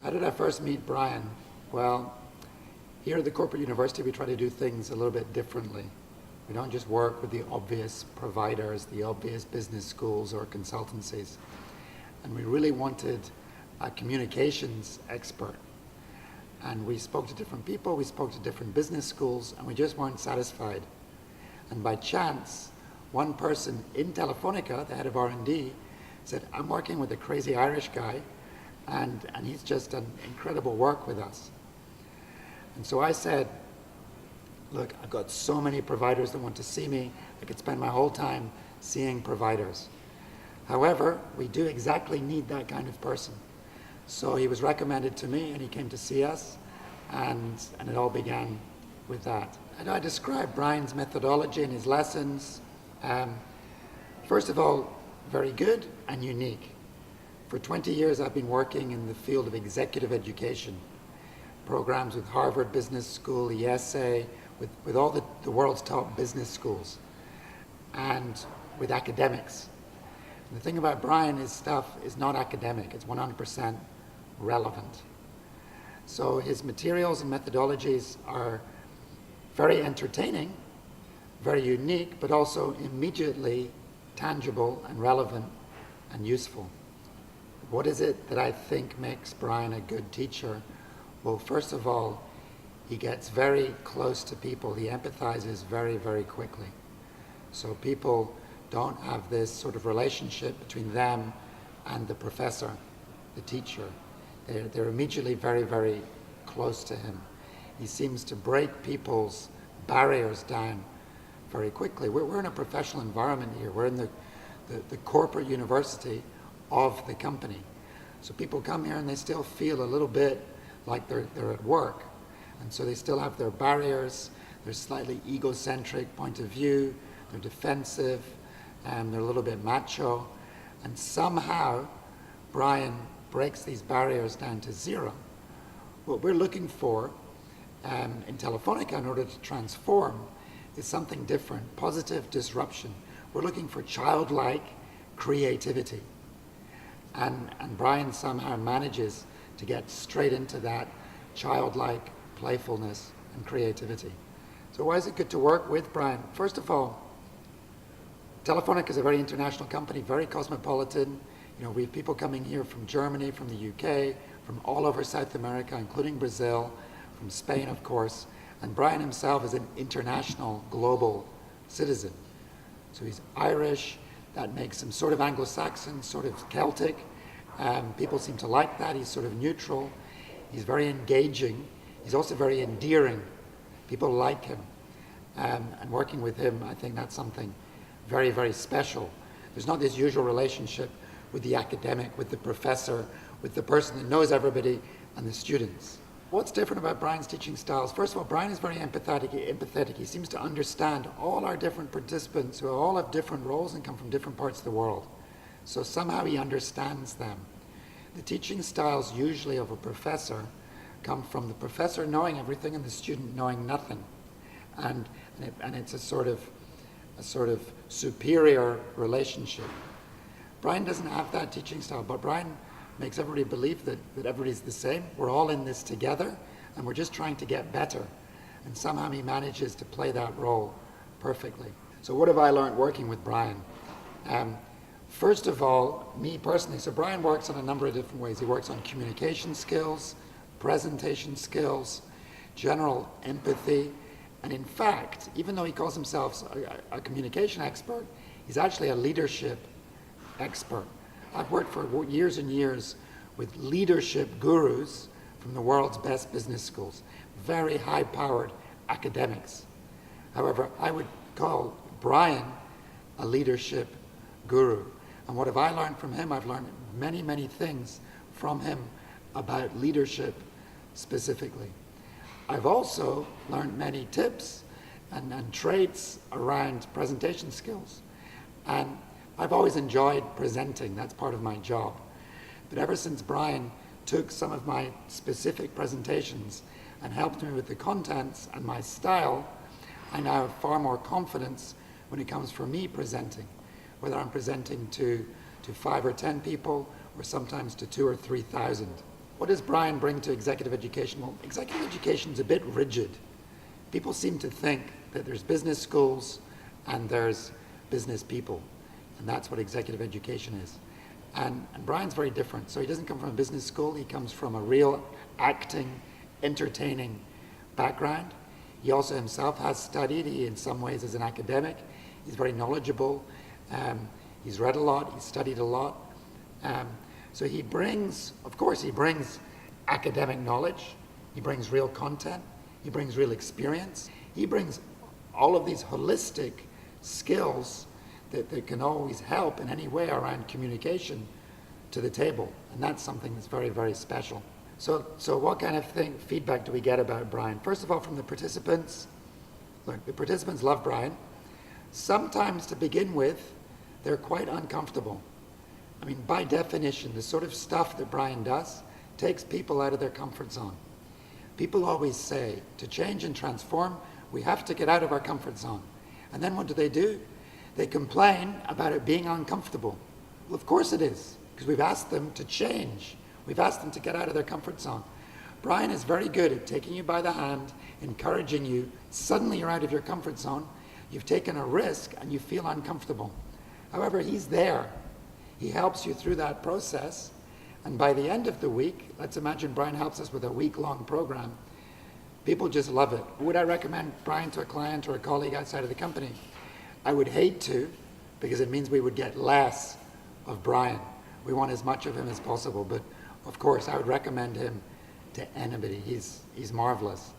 How did I first meet Brian? Well, here at the corporate university, we try to do things a little bit differently. We don't just work with the obvious providers, the obvious business schools or consultancies. And we really wanted a communications expert. And we spoke to different people, we spoke to different business schools, and we just weren't satisfied. And by chance, one person in Telefonica, the head of R&D, said, I'm working with a crazy Irish guy, and he's just done incredible work with us. And so I said, look, I've got so many providers that want to see me, I could spend my whole time seeing providers. However, we do exactly need that kind of person. So he was recommended to me and he came to see us, and it all began with that. And I described Brian's methodology and his lessons. First of all, very good and unique. For 20 years I've been working in the field of executive education, programs with Harvard Business School, ESA, with all the world's top business schools, and with academics. And the thing about Brian, his stuff is not academic, it's 100% relevant. So his materials and methodologies are very entertaining, very unique, but also immediately tangible and relevant and useful. What is it that I think makes Brian a good teacher? Well, first of all, he gets very close to people. He empathizes very, very quickly. So people don't have this sort of relationship between them and the professor, the teacher. They're immediately very, very close to him. He seems to break people's barriers down very quickly. We're in a professional environment here. We're in the corporate university of the company. So people come here and they still feel a little bit like they're at work. And so they still have their barriers, their slightly egocentric point of view, they're defensive, and they're a little bit macho. And somehow, Brian breaks these barriers down to zero. What we're looking for in Telefonica in order to transform is something different, positive disruption. We're looking for childlike creativity. And Brian somehow manages to get straight into that childlike playfulness and creativity. So why is it good to work with Brian? First of all, Telefonica is a very international company, very cosmopolitan. You know, we have people coming here from Germany, from the UK, from all over South America, including Brazil, from Spain, of course. And Brian himself is an international, global citizen. So he's Irish. That makes him sort of Anglo-Saxon, sort of Celtic. People seem to like that. He's sort of neutral. He's very engaging. He's also very endearing. People like him. And working with him, I think that's something very, very special. There's not this usual relationship with the academic, with the professor, with the person that knows everybody, and the students. What's different about Brian's teaching styles? First of all, Brian is very empathetic. He seems to understand all our different participants who all have different roles and come from different parts of the world. So somehow he understands them. The teaching styles usually of a professor come from the professor knowing everything and the student knowing nothing. And it's a sort of superior relationship. Brian doesn't have that teaching style, but Brian makes everybody believe that everybody's the same. We're all in this together, and we're just trying to get better. And somehow he manages to play that role perfectly. So what have I learned working with Brian? First of all, me personally, so Brian works on a number of different ways. He works on communication skills, presentation skills, general empathy, and in fact, even though he calls himself a communication expert, he's actually a leadership expert. I've worked for years and years with leadership gurus from the world's best business schools, very high-powered academics. However, I would call Brian a leadership guru. And what have I learned from him? I've learned many, many things from him about leadership specifically. I've also learned many tips and traits around presentation skills. And I've always enjoyed presenting, that's part of my job. But ever since Brian took some of my specific presentations and helped me with the contents and my style, I now have far more confidence when it comes for me presenting, whether I'm presenting to 5 or 10 people or sometimes to 2,000 or 3,000. what does Brian bring to executive education? Well, executive education is a bit rigid. People seem to think that there's business schools and there's business people, and that's what executive education is. And Brian's very different. So he doesn't come from a business school. He comes from a real acting, entertaining background. He also himself has studied. He, in some ways, is an academic. He's very knowledgeable. He's read a lot. He's studied a lot. So he brings, of course, he brings academic knowledge. He brings real content. He brings real experience. He brings all of these holistic skills that can always help in any way around communication to the table. And that's something that's very, very special. So what kind of feedback do we get about Brian? First of all, from the participants. Look, the participants love Brian. Sometimes, to begin with, they're quite uncomfortable. I mean, by definition, the sort of stuff that Brian does takes people out of their comfort zone. People always say, to change and transform, we have to get out of our comfort zone. And then what do? They complain about it being uncomfortable. Well, of course it is, because we've asked them to change. We've asked them to get out of their comfort zone. Brian is very good at taking you by the hand, encouraging you. Suddenly you're out of your comfort zone. You've taken a risk and you feel uncomfortable. However, he's there. He helps you through that process. And by the end of the week, let's imagine Brian helps us with a week-long program. People just love it. Would I recommend Brian to a client or a colleague outside of the company? I would hate to, because it means we would get less of Brian. We want as much of him as possible, but of course I would recommend him to anybody. He's marvelous.